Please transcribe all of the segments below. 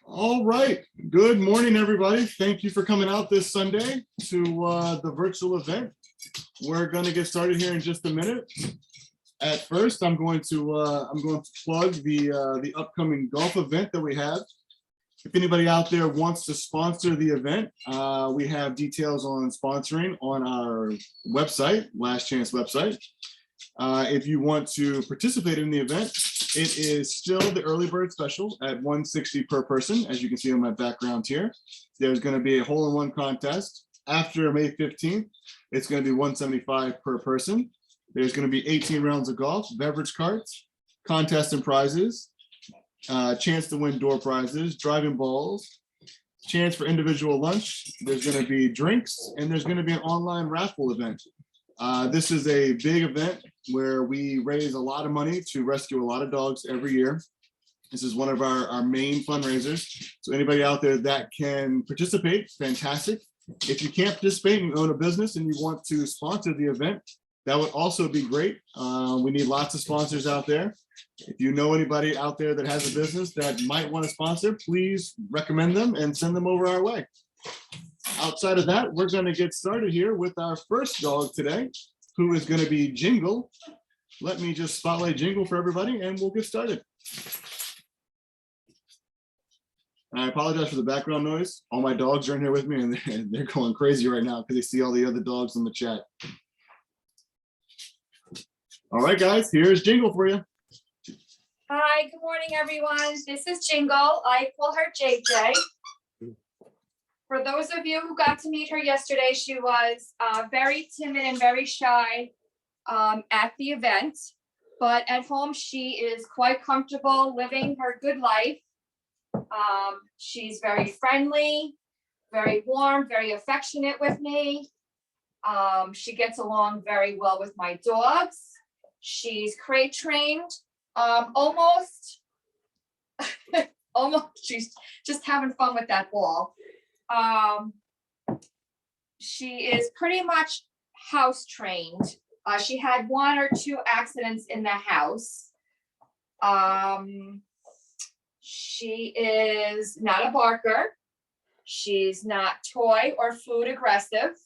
All right. Good morning, everybody. Thank you for coming out this Sunday to the virtual event. We're going to get started here in just a minute. At first, I'm going to plug the upcoming golf event that we have. If anybody out there wants to sponsor the event, we have details on sponsoring on our website, Last Chance website. If you want to participate in the event, it is still the early bird special at $160 per person, as you can see on my background here. There's going to be a hole-in-one contest after May 15th. It's going to be $175 per person. There's going to be 18 rounds of golf, beverage carts, contests and prizes, chance to win door prizes, driving balls, chance for individual lunch. There's going to be drinks, and there's going to be an online raffle event. This is a big event where we raise a lot of money to rescue a lot of dogs every year. This is one of our main fundraisers. So anybody out there that can participate, fantastic. If you can't participate and you own a business and you want to sponsor the event, that would also be great. We need lots of sponsors out there. If you know anybody out there that has a business that might want to sponsor, please recommend them and send them over our way. Outside of that, we're going to get started here with our first dog today, who is going to be Jingle. Let me just spotlight Jingle for everybody and we'll get started. I apologize for the background noise. All my dogs are in here with me and they're going crazy right now because they see all the other dogs in the chat. All right, guys, here's Jingle for you. Hi, good morning, everyone. This is Jingle. I call her JJ. For those of you who got to meet her yesterday, she was very timid and very shy at the event, but at home she is quite comfortable living her good life. She's very friendly, very warm, very affectionate with me. She gets along very well with my dogs. She's crate trained, almost, she's just having fun with that ball. She is pretty much house trained. She had 1 or 2 accidents in the house. She is not a barker. She's not toy or food aggressive.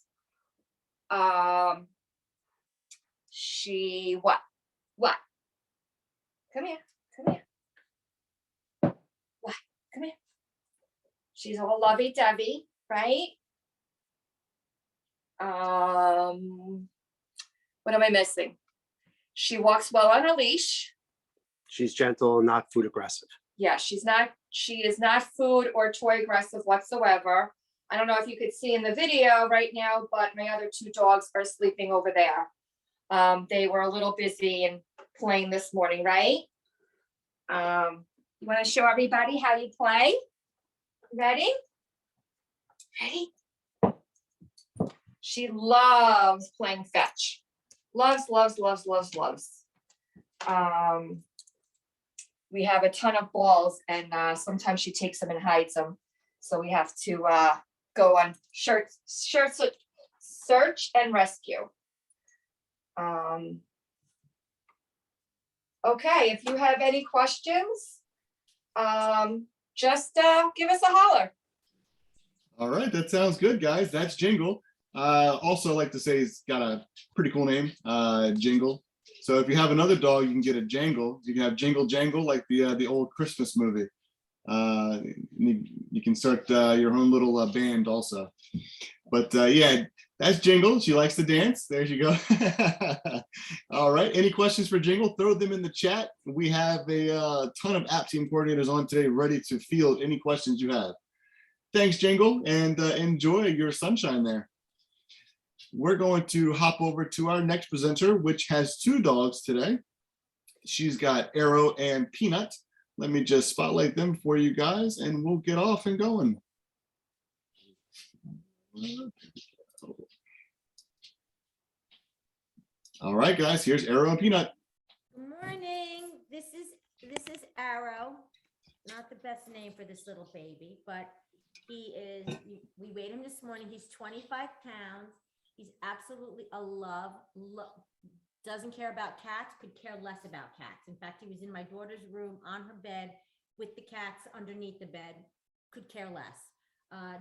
She, what? Come here. What? Come here. She's all lovey-dovey, right? What am I missing? She walks well on a leash. She's gentle, not food aggressive. Yeah, she is not food or toy aggressive whatsoever. I don't know if you could see in the video right now, but my other 2 dogs are sleeping over there. They were a little busy and playing this morning, right? You want to show everybody how you play? Ready? Ready? She loves playing fetch. Loves. We have a ton of balls and sometimes she takes them and hides them. So we have to go on search and rescue. Okay, if you have any questions, just give us a holler. All right, that sounds good, guys. That's Jingle. Also, I like to say he's got a pretty cool name, Jingle. So if you have another dog, you can get a Jangle. You can have Jingle Jangle, like the old Christmas movie. You can start your own little band also. But yeah, that's Jingle. She likes to dance. There you go. All right. Any questions for Jingle? Throw them in the chat. We have a ton of app team coordinators on today ready to field any questions you have. Thanks, Jingle, and enjoy your sunshine there. We're going to hop over to our next presenter, which has 2 dogs today. She's got Arrow and Peanut. Let me just spotlight them for you guys, and we'll get off and going. All right, guys, here's Arrow and Peanut. Good morning. This is Arrow. Not the best name for this little baby, but he is, we weighed him this morning. He's 25 pounds. He's absolutely a love, doesn't care about cats, could care less about cats. In fact, he was in my daughter's room on her bed with the cats underneath the bed. could care less.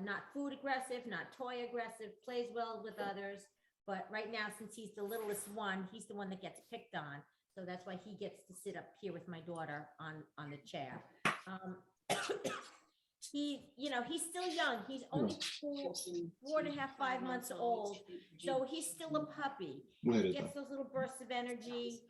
Not food aggressive, not toy aggressive, plays well with others. But right now, since he's the littlest one, he's the one that gets picked on. So that's why he gets to sit up here with my daughter on the chair. He's still young. He's only 4.5, 5 months old. So he's still a puppy. He gets those little bursts of energy.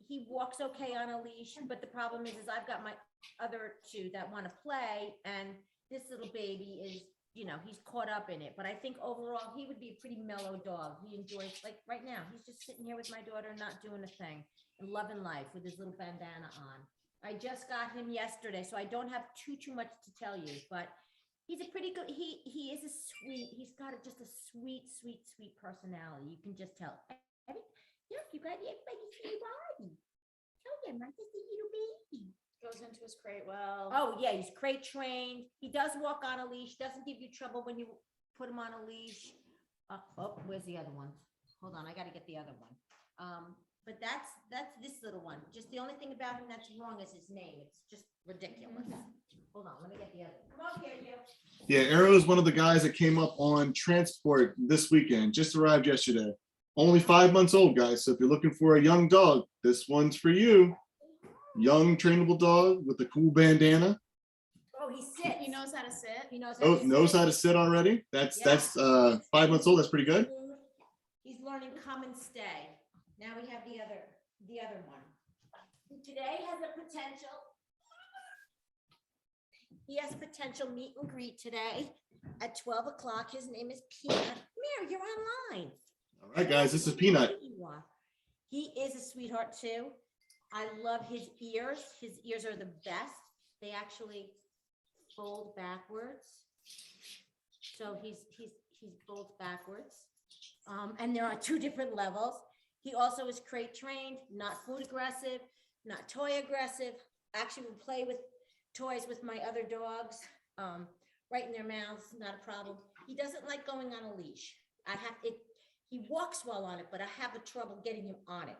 He walks okay on a leash, but the problem is I've got my other two that want to play, and this little baby is, he's caught up in it. But I think overall he would be a pretty mellow dog. He enjoys, like right now, he's just sitting here with my daughter, not doing a thing, and loving life with his little bandana on. I just got him yesterday, so I don't have too much to tell you, but he's a pretty good, he is a sweet, he's got just a sweet personality. You can just tell. Look, you got everybody's little body. Show them, I'm just a little baby. Goes into his crate well. Oh yeah, he's crate trained. He does walk on a leash, doesn't give you trouble when you put him on a leash. Oh, where's the other one? Hold on, I gotta get the other one. But that's this little one. Just the only thing about him that's wrong is his name. It's just ridiculous. Hold on, let me get the other. Come up here, you. Yeah, Arrow is one of the guys that came up on transport this weekend, just arrived yesterday. Only 5 months old, guys. So if you're looking for a young dog, this one's for you. Young trainable dog with a cool bandana. Oh, he sits. He knows how to sit. He knows Knows how to sit already. That's 5 months old. That's pretty good. He's learning come and stay. Now we have the other one. Today has a potential. He has a potential meet and greet today at 12 o'clock. His name is Peanut. Mary, you're online. All right, guys, this is Peanut. He is a sweetheart too. I love his ears. His ears are the best. They actually fold backwards. So he's folds backwards. And there are 2 different levels. He also is crate trained, not food aggressive, not toy aggressive. Actually will play with toys with my other dogs, right in their mouths, not a problem. He doesn't like going on a leash. He walks well on it, but I have a trouble getting him on it.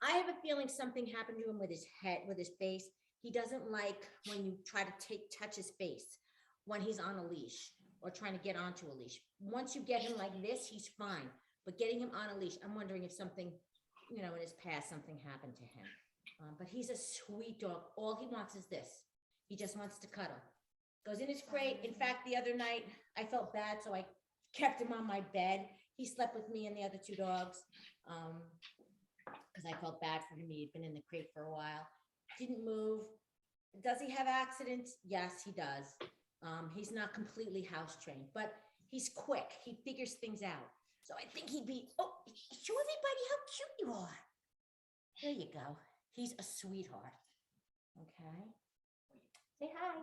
I have a feeling something happened to him with his head, with his face. He doesn't like when you try to touch his face when he's on a leash or trying to get onto a leash. Once you get him like this, he's fine. But getting him on a leash, I'm wondering if something, in his past, something happened to him. But he's a sweet dog. All he wants is this. He just wants to cuddle. Goes in his crate. In fact, the other night, I felt bad, so I kept him on my bed. He slept with me and the other 2 dogs because I felt bad for him. He had been in the crate for a while. Didn't move. Does he have accidents? Yes, he does. He's not completely house trained, but he's quick. He figures things out. So I think he'd be, show everybody how cute you are. There you go. He's a sweetheart. Okay. Say hi.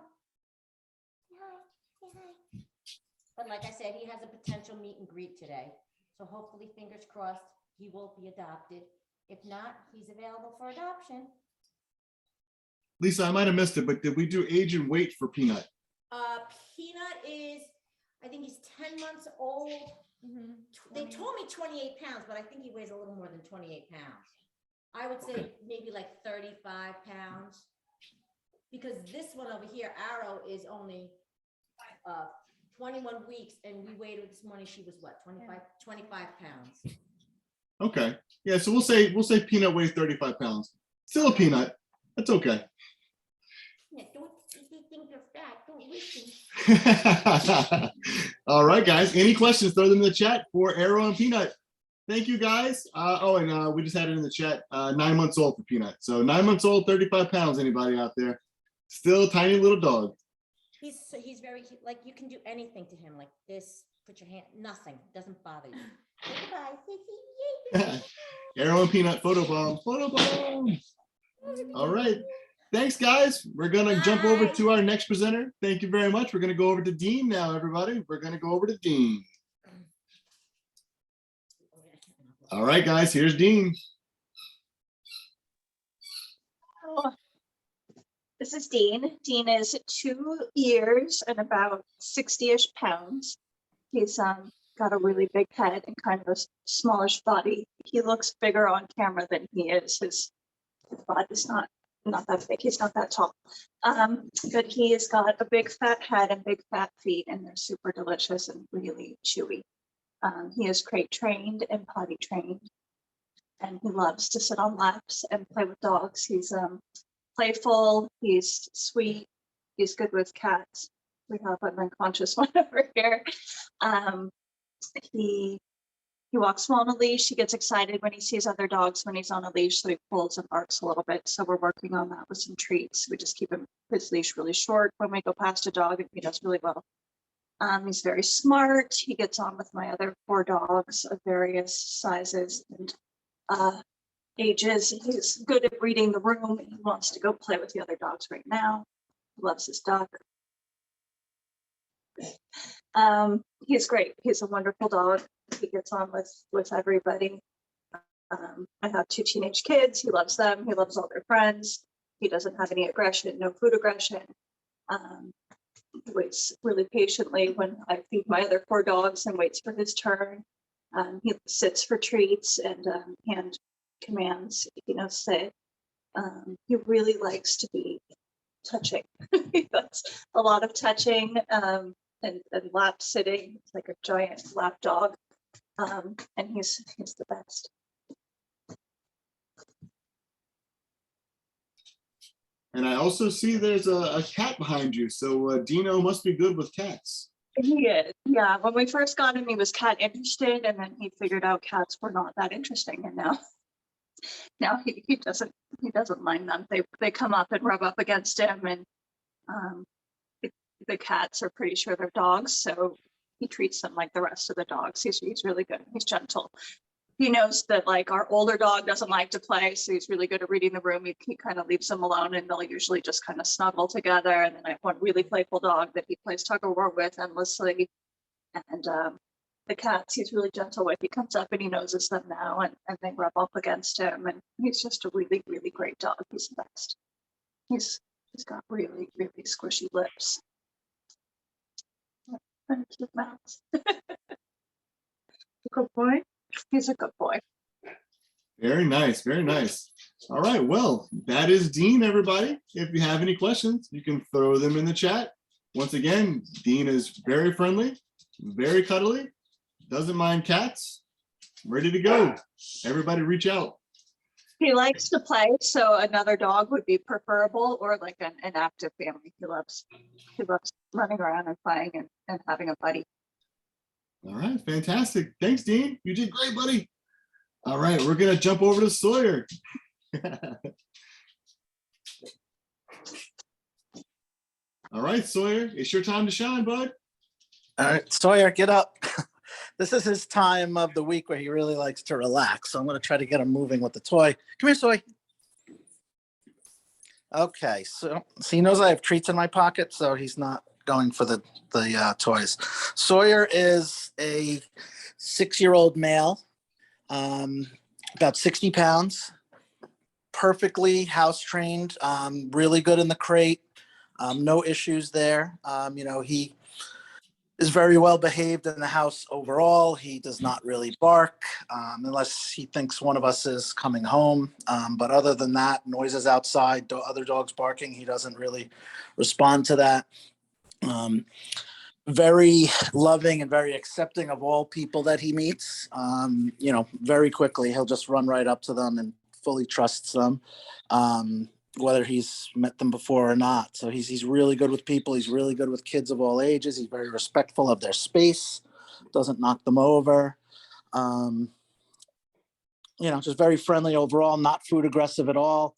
Say hi. Say hi. But like I said, he has a potential meet and greet today. So hopefully, fingers crossed, he will be adopted. If not, he's available for adoption. Lisa, I might have missed it, but did we do age and weight for Peanut? Peanut is, I think he's 10 months old. They told me 28 pounds, but I think he weighs a little more than 28 pounds. I would say maybe like 35 pounds. Because this one over here, Arrow, is only 21 weeks, and we weighed her this morning. She was what, 25 pounds. Okay. Yeah, so we'll say Peanut weighs 35 pounds. Still a peanut. That's okay. Yeah, don't think you're fat. Don't listen. All right, guys. Any questions? Throw them in the chat for Arrow and Peanut. Thank you, guys. We just had it in the chat. 9 months old for Peanut. So 9 months old, 35 pounds. Anybody out there? Still a tiny little dog. He's very, like, you can do anything to him, like this. Put your hand. Nothing. Doesn't bother you. Goodbye. Arrow and Peanut photo bomb. Photo bomb. All right. Thanks, guys. We're going to jump over to our next presenter. Thank you very much. We're going to go over to Dean now, everybody. We're going to go over to Dean. All right, guys, here's Dean. This is Dean. Dean is 2 years and about 60-ish pounds. He's got a really big head and kind of a smallish body. He looks bigger on camera than he is. His body's not not that big, he's not that tall. But he has got a big fat head and big fat feet, and they're super delicious and really chewy. He is crate trained and potty trained, and he loves to sit on laps and play with dogs. He's playful, he's sweet, he's good with cats. We have an unconscious one over here. He walks well on a leash. He gets excited when he sees other dogs when he's on a leash, so he pulls and barks a little bit. So we're working on that with some treats. We just keep his leash really short when we go past a dog, and he does really well. He's very smart. He gets on with my other 4 dogs of various sizes and ages. He's good at reading the room. He wants to go play with the other dogs right now. He loves his dog. He's great. He's a wonderful dog. He gets on with everybody. I have 2 teenage kids. He loves them. He loves all their friends. He doesn't have any aggression, no food aggression. He waits really patiently when I feed my other 4 dogs and waits for his turn. He sits for treats and hand commands, sit. He really likes to be touching. He does a lot of touching and lap sitting. It's like a giant lap dog. And he's the best. And I also see there's a cat behind you. So Dino must be good with cats. He is, yeah. When we first got him, he was cat interested, and then he figured out cats were not that interesting. And now he doesn't mind them. They come up and rub up against him, and the cats are pretty sure they're dogs, so he treats them like the rest of the dogs. He's really good. He's gentle. He knows that like our older dog doesn't like to play, so he's really good at reading the room. He kind of leaves them alone, and they'll usually just kind of snuggle together. And then I have one really playful dog that he plays tug of war with endlessly. And the cats he's really gentle with. He comes up and he noses them now, and they rub up against him. And he's just a really, really great dog. He's the best. He's got really, really squishy lips. And cute mouth. Good boy. He's a good boy. Very nice, very nice. All right, well, that is Dean, everybody. If you have any questions, you can throw them in the chat. Once again, Dean is very friendly, very cuddly, doesn't mind cats, ready to go. Everybody reach out. He likes to play, so another dog would be preferable, or like an active family. He loves running around and playing and having a buddy. All right, fantastic. Thanks, Dean. You did great, buddy. All right, we're gonna jump over to Sawyer. All right, Sawyer, it's your time to shine, bud. All right, Sawyer, get up. This is his time of the week where he really likes to relax. So I'm going to try to get him moving with the toy. Come here, Sawyer. Okay, so he knows I have treats in my pocket, so he's not going for the toys. Sawyer is a 6-year-old male, about 60 pounds, perfectly house trained, really good in the crate, no issues there. He is very well behaved in the house overall. He does not really bark unless he thinks one of us is coming home. But other than that, noises outside, other dogs barking, he doesn't really respond to that. Very loving and very accepting of all people that he meets. Very quickly, he'll just run right up to them and fully trusts them, whether he's met them before or not. So he's really good with people. He's really good with kids of all ages. He's very respectful of their space, doesn't knock them over. Just very friendly overall, not food aggressive at all.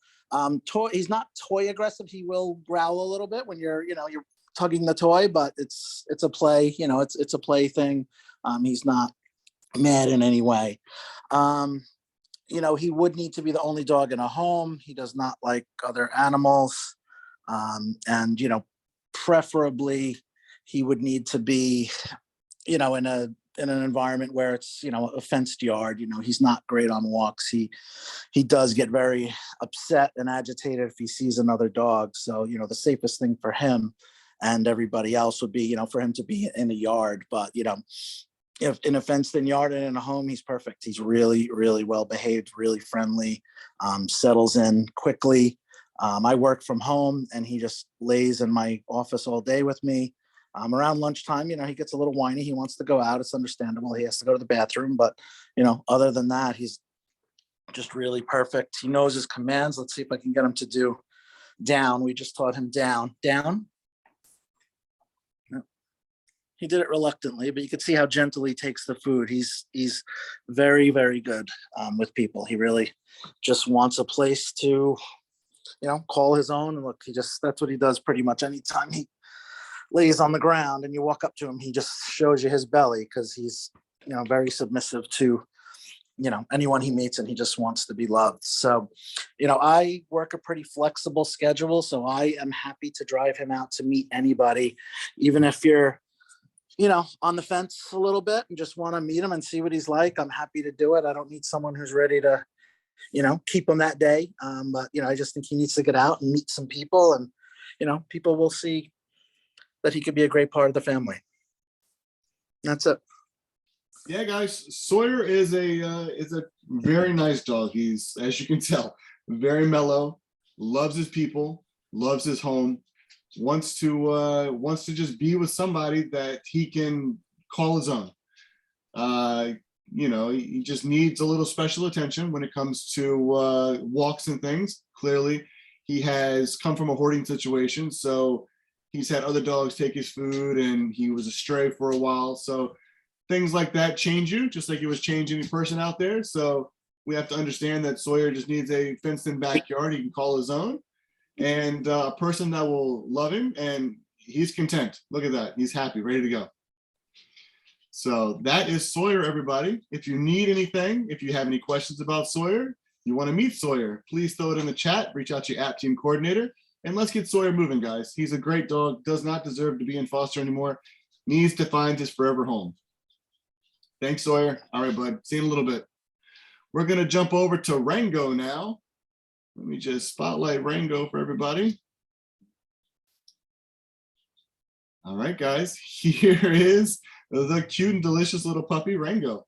He's not toy aggressive. He will growl a little bit when you're tugging the toy, but it's a play, it's a play thing. He's not mad in any way. He would need to be the only dog in a home. He does not like other animals. Preferably he would need to be, in an environment where it's, a fenced yard. He's not great on walks. He does get very upset and agitated if he sees another dog. So, the safest thing for him and everybody else would be, for him to be in a yard. But, if in a fenced-in yard and in a home, he's perfect. He's really, really well behaved, really friendly, settles in quickly. I work from home and he just lays in my office all day with me. Around lunchtime, he gets a little whiny. He wants to go out. It's understandable. He has to go to the bathroom. But, other than that, he's just really perfect. He knows his commands. Let's see if I can get him to do down. We just taught him down. Down. He did it reluctantly, but you could see how gentle he takes the food. He's very, very good with people. He really just wants a place to, call his own. And look, that's what he does pretty much anytime he lays on the ground and you walk up to him, he just shows you his belly because he's, very submissive to, anyone he meets, and he just wants to be loved. So, I work a pretty flexible schedule, so I am happy to drive him out to meet anybody, even if you're, on the fence a little bit and just want to meet him and see what he's like. I'm happy to do it. I don't need someone who's ready to, keep him that day. But, I just think he needs to get out and meet some people, and, people will see that he could be a great part of the family. That's it. Yeah, guys, Sawyer is a very nice dog. He's, as you can tell, very mellow, loves his people, loves his home, wants to just be with somebody that he can call his own. He just needs a little special attention when it comes to walks and things. Clearly, he has come from a hoarding situation, so he's had other dogs take his food, and he was a stray for a while. So things like that change you, just like it was changing any person out there. So we have to understand that Sawyer just needs a fenced-in backyard he can call his own, and a person that will love him, and he's content. Look at that. He's happy, ready to go. So that is Sawyer, everybody. If you need anything, if you have any questions about Sawyer, you want to meet Sawyer, please throw it in the chat, reach out to your app team coordinator, and let's get Sawyer moving, guys. He's a great dog, does not deserve to be in foster anymore, needs to find his forever home. Thanks, Sawyer. All right, bud. See you in a little bit. We're going to jump over to Rango now. Let me just spotlight Rango for everybody. All right, guys. Here is the cute and delicious little puppy, Rango.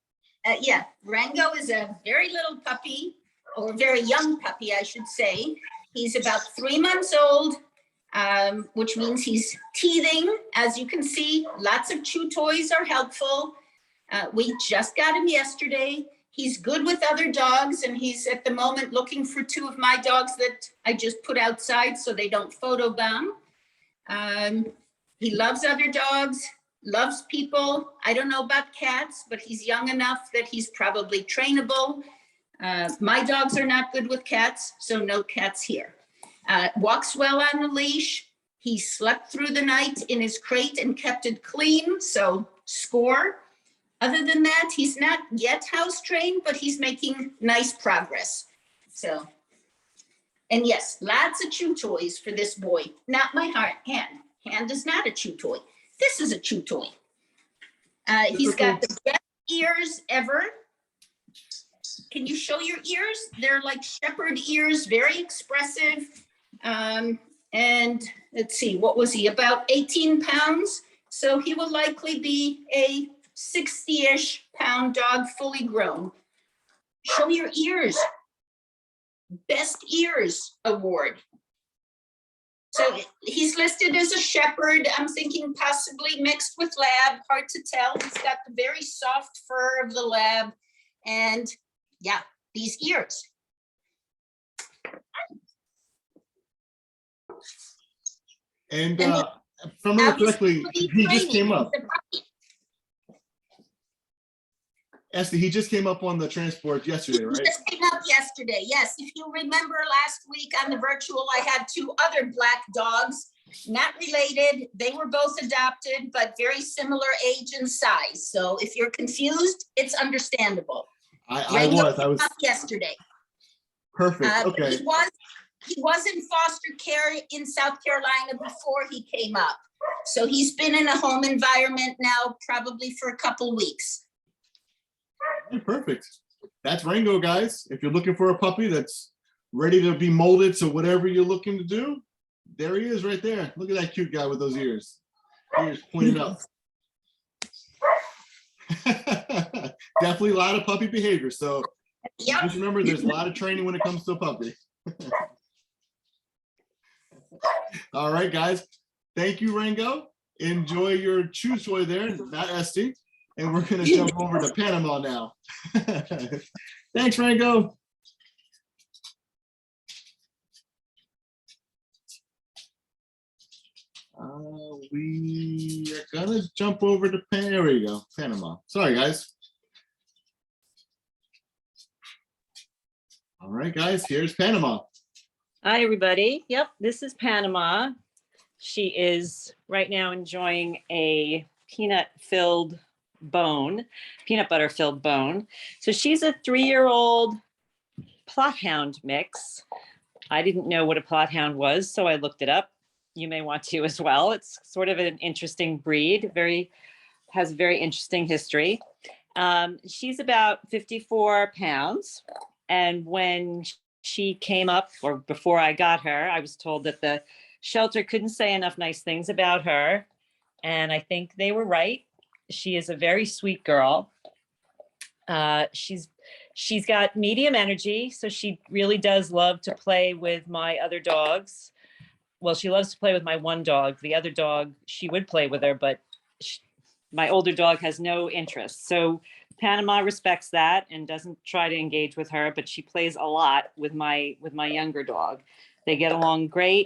Yeah, Rango is a very little puppy, or very young puppy, I should say. He's about 3 months old, which means he's teething. As you can see, lots of chew toys are helpful. We just got him yesterday. He's good with other dogs, and he's at the moment looking for 2 of my dogs that I just put outside so they don't photobomb. He loves other dogs, loves people. I don't know about cats, but he's young enough that he's probably trainable. My dogs are not good with cats, so no cats here. Walks well on the leash. He slept through the night in his crate and kept it clean, so score. Other than that, he's not yet house trained, but he's making nice progress. So, and yes, lots of chew toys for this boy. Not my hand. Hand is not a chew toy. This is a chew toy. He's got the best ears ever. Can you show your ears? They're like shepherd ears, very expressive. And let's see, what was he? About 18 pounds. So he will likely be a 60-ish pound dog, fully grown. Show your ears. Best ears award. So he's listed as a shepherd. I'm thinking possibly mixed with lab, hard to tell. He's got the very soft fur of the lab, and yeah, these ears. And if I remember correctly, he just came up. Esther, he just came up on the transport yesterday, right? He just came up yesterday, yes. If you remember last week on the virtual, I had 2 other black dogs, not related. They were both adopted, but very similar age and size. So if you're confused, it's understandable. I was up yesterday. Perfect. Okay. He was in foster care in South Carolina before he came up. So he's been in a home environment now probably for a couple weeks. Yeah, perfect. That's Rango, guys. If you're looking for a puppy that's ready to be molded to whatever you're looking to do, there he is right there. Look at that cute guy with those ears. Ears pointed up. Definitely a lot of puppy behavior. So Yep. just remember, there's a lot of training when it comes to a puppy. All right, guys. Thank you, Rango. Enjoy your chew toy there, not Esty. And we're gonna jump over to Panama now. Thanks, Rango. We are gonna jump over to there we go, Panama. Sorry, guys. All right, guys, here's Panama. Hi, everybody. Yep, this is Panama. She is right now enjoying a peanut butter filled bone. So she's a 3-year-old Plot Hound mix. I didn't know what a Plot Hound was, so I looked it up. You may want to as well. It's sort of an interesting breed, has very interesting history. She's about 54 pounds. And when she came up, or before I got her, I was told that the shelter couldn't say enough nice things about her. And I think they were right. She is a very sweet girl. She's got medium energy, so she really does love to play with my other dogs. Well, she loves to play with my one dog. The other dog, she would play with her, but my older dog has no interest. So Panama respects that and doesn't try to engage with her, but she plays a lot with my younger dog. They get along great.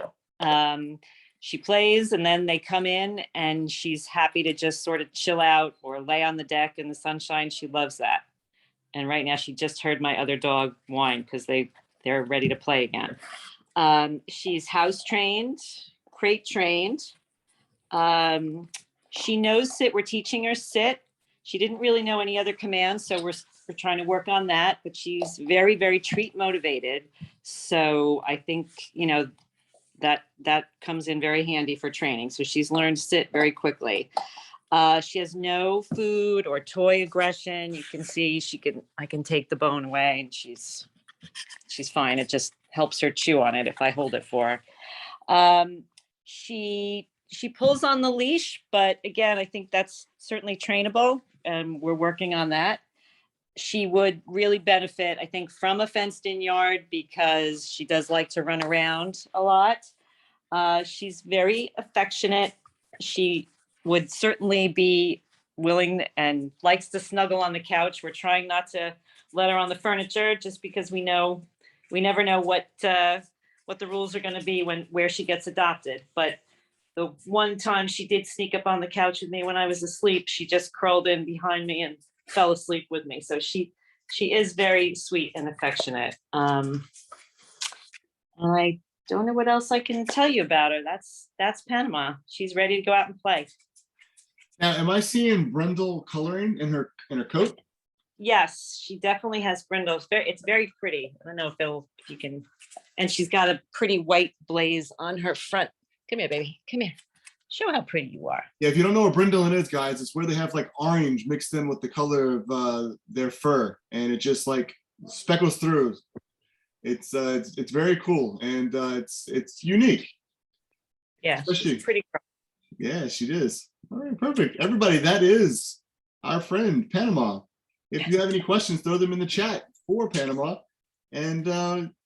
She plays and then they come in and she's happy to just sort of chill out or lay on the deck in the sunshine. She loves that. And right now she just heard my other dog whine because they're ready to play again. She's house trained, crate trained. She knows sit. We're teaching her sit. She didn't really know any other commands, so we're trying to work on that. But she's very, very treat motivated. So I think that comes in very handy for training. So she's learned sit very quickly. She has no food or toy aggression. You can see I can take the bone away and she's fine. It just helps her chew on it if I hold it for her. She pulls on the leash, but again, I think that's certainly trainable and we're working on that. She would really benefit, I think, from a fenced in yard because she does like to run around a lot. She's very affectionate. She would certainly be willing and likes to snuggle on the couch. We're trying not to let her on the furniture just because we never know what the rules are going to be where she gets adopted. But the one time she did sneak up on the couch with me when I was asleep, she just curled in behind me and fell asleep with me. So she is very sweet and affectionate. And I don't know what else I can tell you about her. That's Panama. She's ready to go out and play. Now, am I seeing brindle coloring in her coat? Yes, she definitely has brindle. It's very pretty. I don't know if you can, and she's got a pretty white blaze on her front. Come here, baby. Come here. Show how pretty you are. Yeah, if you don't know what brindling is, guys, it's where they have like orange mixed in with the color of their fur, and it just like speckles through. It's very cool, and it's unique. Yeah, Especially, she's pretty. Yeah, she is. All right, perfect. Everybody, that is our friend Panama. If you have any questions, throw them in the chat for Panama. And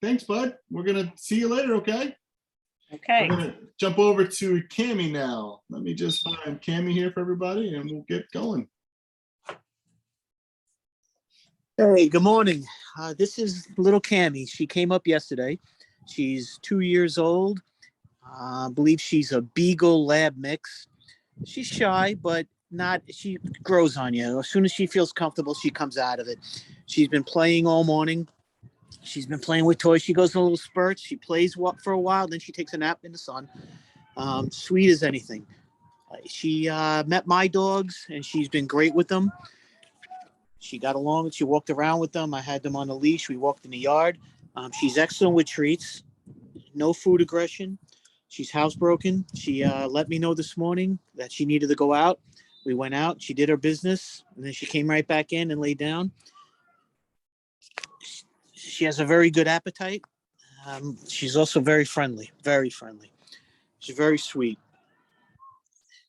thanks, bud. We're gonna see you later, okay? Okay. We're gonna jump over to Cammy now. Let me just find Cammy here for everybody, and we'll get going. Hey, good morning. This is little Cammy. She came up yesterday. She's 2 years old. I believe she's a Beagle Lab mix. She's shy, but she grows on you. As soon as she feels comfortable, she comes out of it. She's been playing all morning. She's been playing with toys. She goes in little spurts. She plays for a while, then she takes a nap in the sun. Sweet as anything. She met my dogs, and she's been great with them. She got along and she walked around with them. I had them on a leash. We walked in the yard. She's excellent with treats. No food aggression. She's housebroken. She let me know this morning that she needed to go out. We went out. She did her business, and then she came right back in and laid down. She has a very good appetite. She's also very friendly, very friendly. She's very sweet.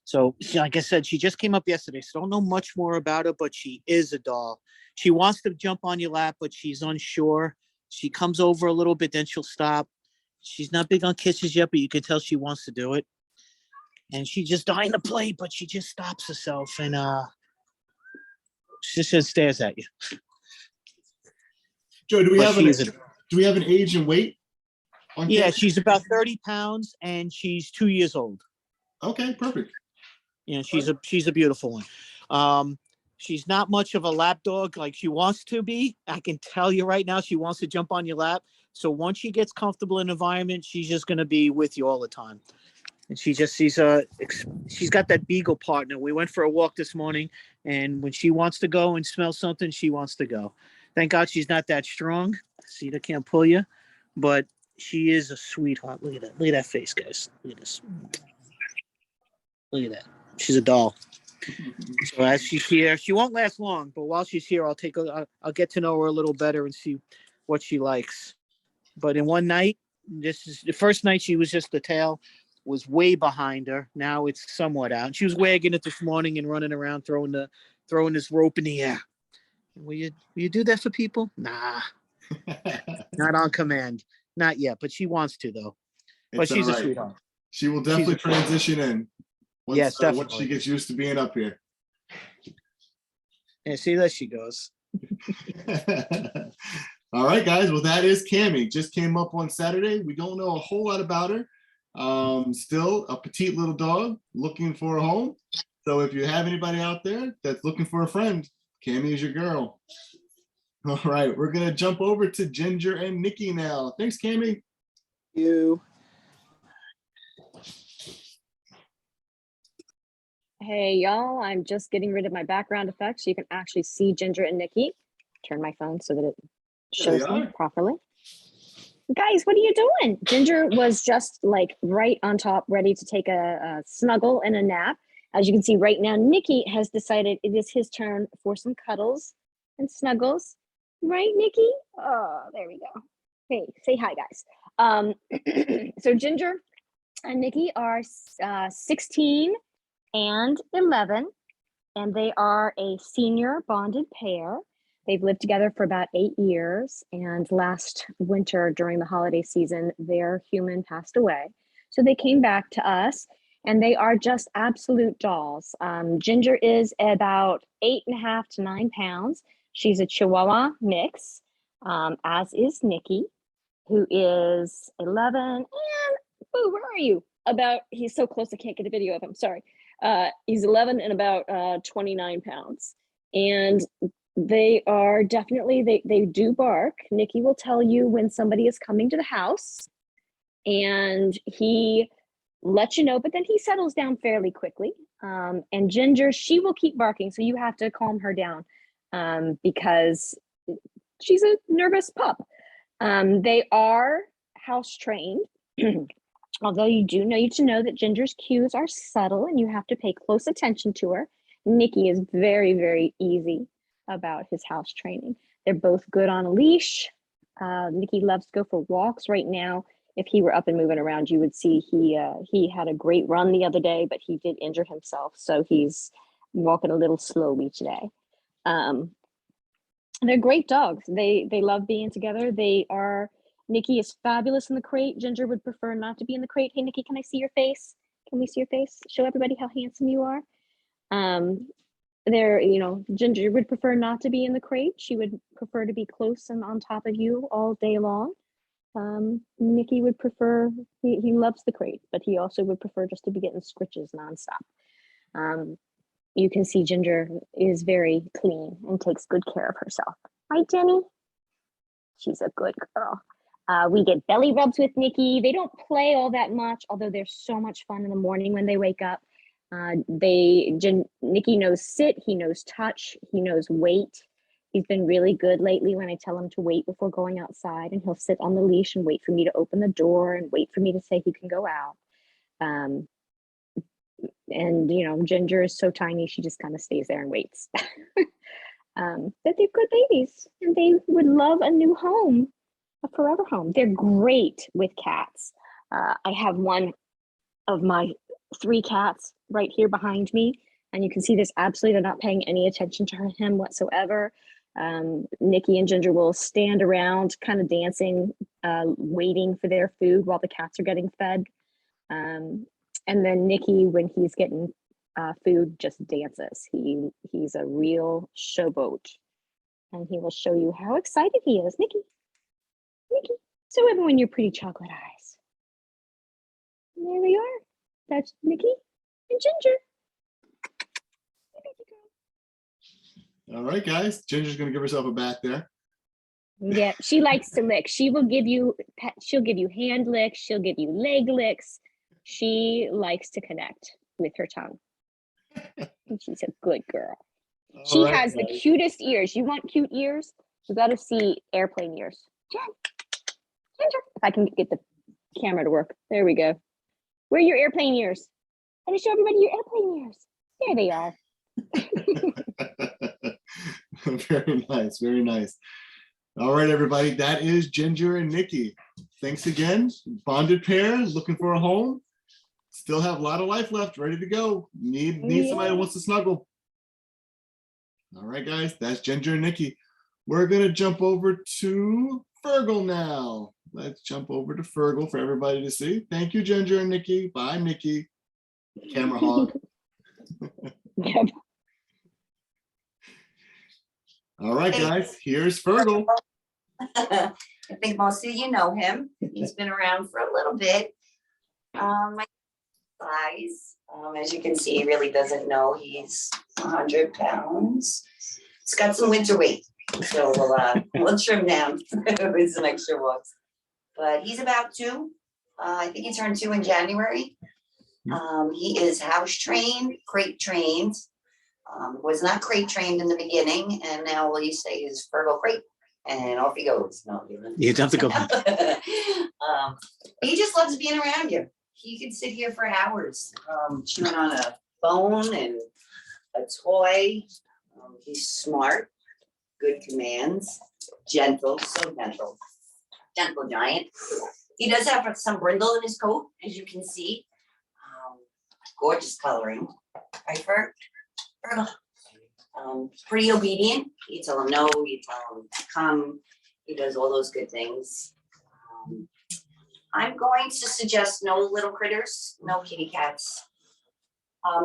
So, like I said, she just came up yesterday, so don't know much more about her, but she is a doll. She wants to jump on your lap, but she's unsure. She comes over a little bit, then she'll stop. She's not big on kisses yet, but you can tell she wants to do it. And she's just dying to play, but she just stops herself and she just stares at you. Joe, do we But have she is an age and weight? On yeah, Cammy? she's about 30 pounds and she's 2 years old. Okay, perfect. Yeah, she's a beautiful one. She's not much of a lap dog like she wants to be. I can tell you right now, she wants to jump on your lap. So once she gets comfortable in the environment, she's just gonna be with you all the time. And she's got that beagle partner. We went for a walk this morning, and when she wants to go and smell something, she wants to go. Thank God she's not that strong. See, they can't pull you, but she is a sweetheart. Look at that. Look at that face, guys. Look at this. Look at that. She's a doll. So as she's here, she won't last long, but while she's here, I'll get to know her a little better and see what she likes. But in one night, this is the first night she was just the tail was way behind her. Now it's somewhat out. She was wagging it this morning and running around throwing this rope in the air. Will you do that for people? Nah, not on command. Not yet, but she wants to though. But It's she's all a right. sweetheart. She will definitely transition in. Yes, Once definitely. she gets used to being up here. Yeah, see, there she goes. All right, guys. Well, that is Cammy. Just came up on Saturday. We don't know a whole lot about her. Still a petite little dog looking for a home. So if you have anybody out there that's looking for a friend, Cammy is your girl. All right, we're gonna jump over to Ginger and Nikki now. Thanks, Cammy. You. Hey y'all, I'm just getting rid of my background effects so you can actually see Ginger and Nikki. Turn my phone so that it shows them properly. Guys, what are you doing? Ginger was just like right on top, ready to take a snuggle and a nap. As you can see right now, Nikki has decided it is his turn for some cuddles and snuggles. Right, Nikki? Oh, there we go. Hey, say hi, guys. So Ginger and Nikki are 16 and 11, and they are a senior bonded pair. They've lived together for about 8 years, and last winter during the holiday season, their human passed away. So they came back to us, and they are just absolute dolls. Ginger is about 8.5 to 9 pounds. She's a Chihuahua mix, as is Nikki, who is 11, and, oh, where are you? He's so close I can't get a video of him, sorry. He's 11 and about 29 pounds. And they are definitely, they do bark. Nikki will tell you when somebody is coming to the house, and he lets you know, but then he settles down fairly quickly. And Ginger, she will keep barking, so you have to calm her down because she's a nervous pup. They are house trained. Although you do need to know that Ginger's cues are subtle and you have to pay close attention to her. Nikki is very, very easy about his house training. They're both good on a leash. Nikki loves to go for walks right now. If he were up and moving around, you would see he had a great run the other day, but he did injure himself. So he's walking a little slowly today. They're great dogs. They love being together. Nikki is fabulous in the crate. Ginger would prefer not to be in the crate. Hey, Nikki, can I see your face? Can we see your face? Show everybody how handsome you are. Ginger would prefer not to be in the crate. She would prefer to be close and on top of you all day long. Nikki would prefer, he loves the crate, but he also would prefer just to be getting scritches nonstop. You can see Ginger is very clean and takes good care of herself. Right, Jenny? She's a good girl. We get belly rubs with Nikki. They don't play all that much, although they're so much fun in the morning when they wake up. Nikki knows sit, he knows touch, he knows wait. He's been really good lately when I tell him to wait before going outside, and he'll sit on the leash and wait for me to open the door and wait for me to say he can go out. Ginger is so tiny, she just kind of stays there and waits. But they're good babies, and they would love a new home. A forever home. They're great with cats. I have one of my 3 cats right here behind me, and you can see this absolutely, they're not paying any attention to him whatsoever. Nikki and Ginger will stand around kind of dancing, waiting for their food while the cats are getting fed. And then Nikki, when he's getting food, just dances. He's a real showboat. And he will show you how excited he is. Nikki, Nikki, show everyone your pretty chocolate eyes. And there they are. That's Nikki and Ginger. All right, guys. Ginger's gonna give herself a bath there. Yeah, she likes to lick. She will give you, she'll give you hand licks. She'll give you leg licks. She likes to connect with her tongue. And she's a good girl. She All right, has the guys. cutest ears. You want cute ears? You got to see airplane ears. Ginger, if I can get the camera to work. There we go. Where are your airplane ears? Let me show everybody your airplane ears. There they are. Very nice, very nice. All right, everybody, that is Ginger and Nikki. Thanks again. Bonded pair, looking for a home. Still have a lot of life left, ready to go. Need somebody who wants to snuggle. All right, guys, that's Ginger and Nikki. We're gonna jump over to Fergal now. Let's jump over to Fergal for everybody to see. Thank you, Ginger and Nikki. Bye, Nikki. Camera hog. Yep. All right, guys, here's Fergal. I think most of you know him. He's been around for a little bit. My size, as you can see, he really doesn't know he's 100 pounds. He's got some winter weight, so we'll trim down with some extra walks. But he's about 2. I think he turned 2 in January. He is house trained, crate trained. Was not crate trained in the beginning, and now all you say is Fergal crate, and off he goes. No, You have to go. he just loves being around you. He could sit here for hours, chewing on a bone and a toy. He's smart, good commands, gentle, so gentle, gentle giant. He does have some brindle in his coat, as you can see. Gorgeous coloring, right, Fergal? Pretty obedient. You tell him no, you tell him to come. He does all those good things. I'm going to suggest no little critters, no kitty cats.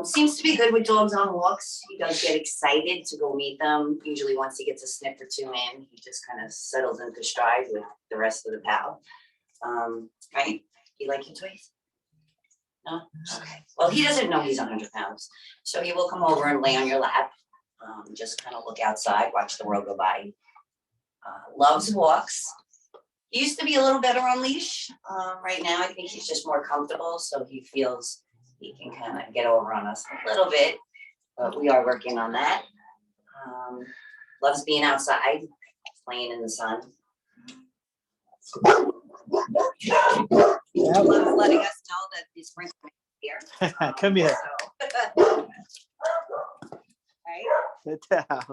Seems to be good with dogs on walks. He does get excited to go meet them. Usually once he gets a sniff or 2 in, he just kind of settles into stride with the rest of the pal. Right? You like your toys? No? Okay. Well, he doesn't know he's 100 pounds. So he will come over and lay on your lap. Just kind of look outside, watch the world go by. Loves walks. He used to be a little better on leash. Right now, I think he's just more comfortable. So he feels he can kind of get over on us a little bit. But we are working on that. Loves being outside, playing in the sun. Loves letting us know that the sprinkler is here. Come here. So, right? Sit down. All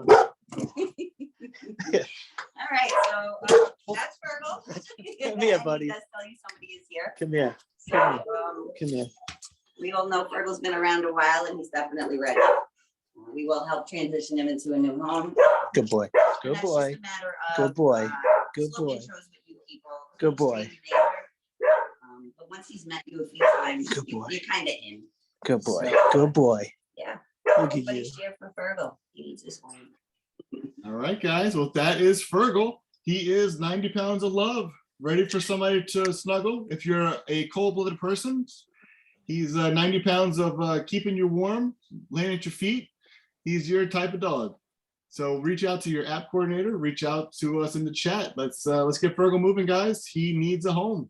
right, so that's Fergal. Come here, buddy. He does tell you somebody is here. Come here. So, Come here. we all know Fergal's been around a while and he's definitely ready. We will help transition him into a new home. Good boy. And Good that's boy. just a matter Good of, boy. Good slow boy. intros with you people. Good boy. Stay there. But once he's met you a few times, Good boy. you're kind of in. Good boy. So, Good boy. Yeah. Look at you. Everybody's here for Fergal. He needs his home. All right, guys. Well, that is Fergal. He is 90 pounds of love, ready for somebody to snuggle. If you're a cold-blooded person, he's 90 pounds of keeping you warm, laying at your feet. He's your type of dog. So reach out to your app coordinator. Reach out to us in the chat. Let's get Fergal moving, guys. He needs a home.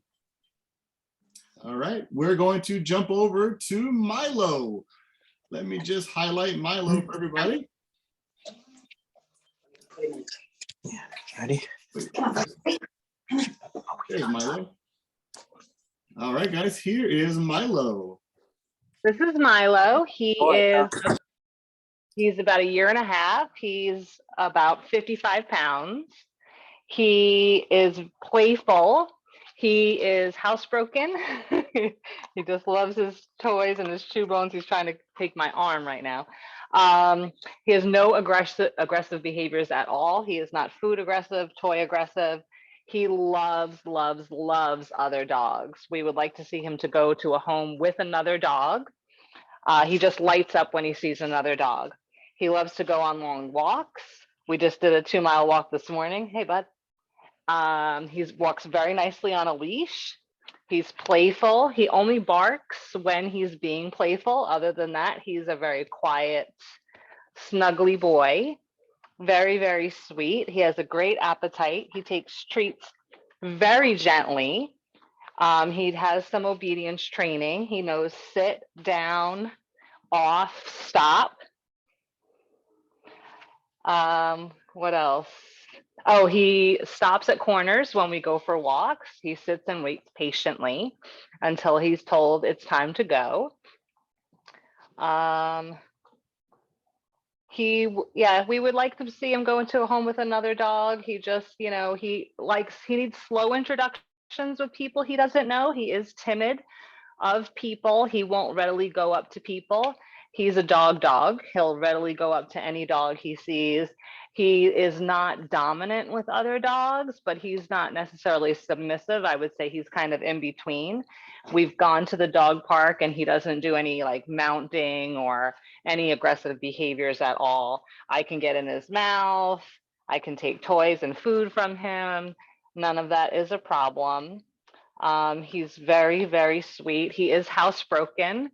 All right, we're going to jump over to Milo. Let me just highlight Milo for everybody. Yeah. Ready? There's Milo. All right, guys, here is Milo. This is Milo. He's about 1.5 years. He's about 55 pounds. He is playful. He is housebroken. He just loves his toys and his chew bones. He's trying to take my arm right now. He has no aggressive behaviors at all. He is not food aggressive, toy aggressive. He loves other dogs. We would like to see him to go to a home with another dog. He just lights up when he sees another dog. He loves to go on long walks. We just did a 2-mile walk this morning. Hey, bud. He walks very nicely on a leash. He's playful. He only barks when he's being playful. Other than that, he's a very quiet, snuggly boy. Very, very sweet. He has a great appetite. He takes treats very gently. He has some obedience training. He knows sit, down, off, stop. What else? Oh, he stops at corners when we go for walks. He sits and waits patiently until he's told it's time to go. We would like to see him go into a home with another dog. He just, he needs slow introductions with people he doesn't know. He is timid of people. He won't readily go up to people. He's a dog. He'll readily go up to any dog he sees. He is not dominant with other dogs, but he's not necessarily submissive. I would say he's kind of in between. We've gone to the dog park and he doesn't do any like mounting or any aggressive behaviors at all. I can get in his mouth. I can take toys and food from him. None of that is a problem. He's very, very sweet. He is housebroken.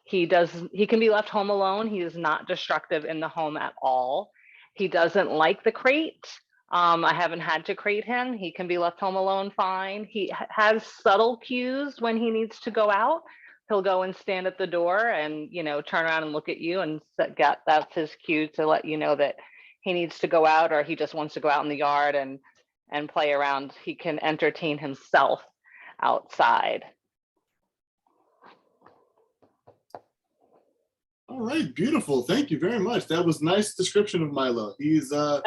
He can be left home alone. He is not destructive in the home at all. He doesn't like the crate. I haven't had to crate him. He can be left home alone fine. He has subtle cues when he needs to go out. He'll go and stand at the door and, turn around and look at you, and that's his cue to let you know that he needs to go out, or he just wants to go out in the yard and play around. He can entertain himself outside. All right, beautiful. Thank you very much. That was a nice description of Milo. He's a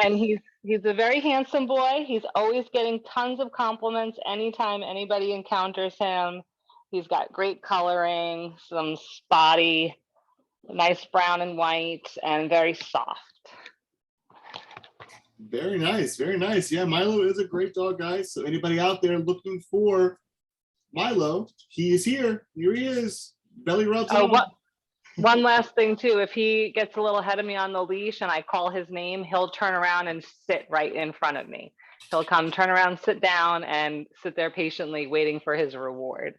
very handsome boy. He's always getting tons of compliments anytime anybody encounters him. He's got great coloring, some spotty, nice brown and white, and very soft. Very nice, very nice. Yeah, Milo is a great dog, guys. So anybody out there looking for Milo, he is here. Here he is. Belly rubs on. One last thing too, if he gets a little ahead of me on the leash and I call his name, he'll turn around and sit right in front of me. He'll come, turn around, sit down, and sit there patiently waiting for his reward.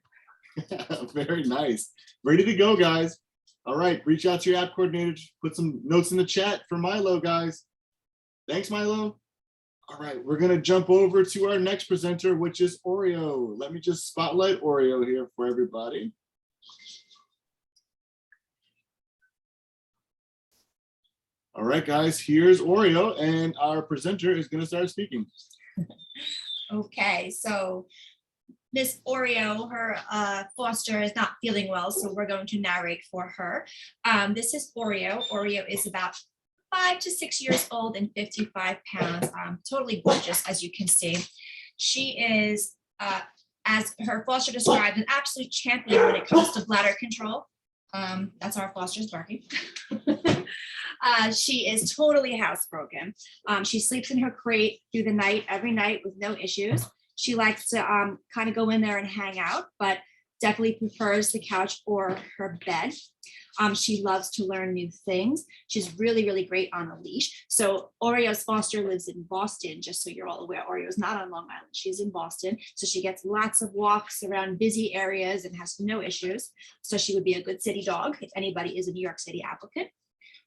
Very nice. Ready to go, guys. All right, reach out to your app coordinator. Put some notes in the chat for Milo, guys. Thanks, Milo. All right, we're going to jump over to our next presenter, which is Oreo. Let me just spotlight Oreo here for everybody. All right, guys, here's Oreo, and our presenter is going to start speaking. Okay, so Miss Oreo, her foster is not feeling well, so we're going to narrate for her. This is Oreo. Oreo is about 5 to 6 years old and 55 pounds. Totally gorgeous, as you can see. She is, as her foster described, an absolute champion when it comes to bladder control. That's our foster's barking. She is totally housebroken. She sleeps in her crate through the night, every night with no issues. She likes to kind of go in there and hang out, but definitely prefers the couch or her bed. She loves to learn new things. She's really, really great on a leash. So Oreo's foster lives in Boston, just so you're all aware. Oreo is not on Long Island. She's in Boston. So she gets lots of walks around busy areas and has no issues. So she would be a good city dog if anybody is a New York City applicant.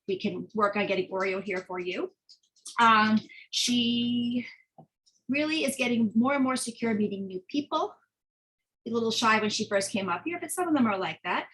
We can work on getting Oreo here for you. She really is getting more and more secure meeting new people. A little shy when she first came up here, but some of them are like that.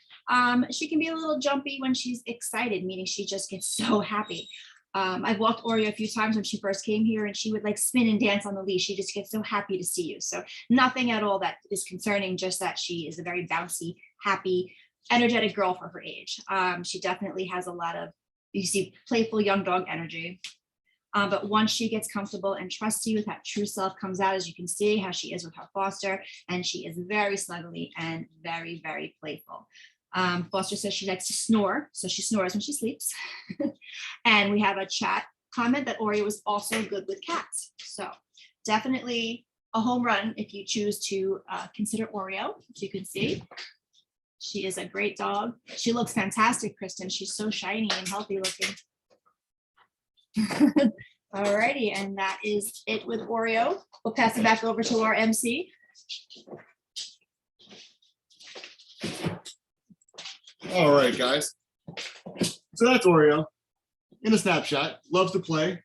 She can be a little jumpy when she's excited, meaning she just gets so happy. I've walked Oreo a few times when she first came here and she would like spin and dance on the leash. She just gets so happy to see you. So nothing at all that is concerning, just that she is a very bouncy, happy, energetic girl for her age. She definitely has a lot of, you see, playful young dog energy. But once she gets comfortable and trusts you, that true self comes out, as you can see how she is with her foster, and she is very snuggly and very, very playful. Foster says she likes to snore, so she snores when she sleeps. And we have a chat comment that Oreo is also good with cats. So definitely a home run if you choose to consider Oreo. As you can see, she is a great dog. She looks fantastic, Kristen. She's so shiny and healthy looking. Alrighty, and that is it with Oreo. We'll pass it back over to our MC. All right, guys. So that's Oreo in a snapshot. Loves to play.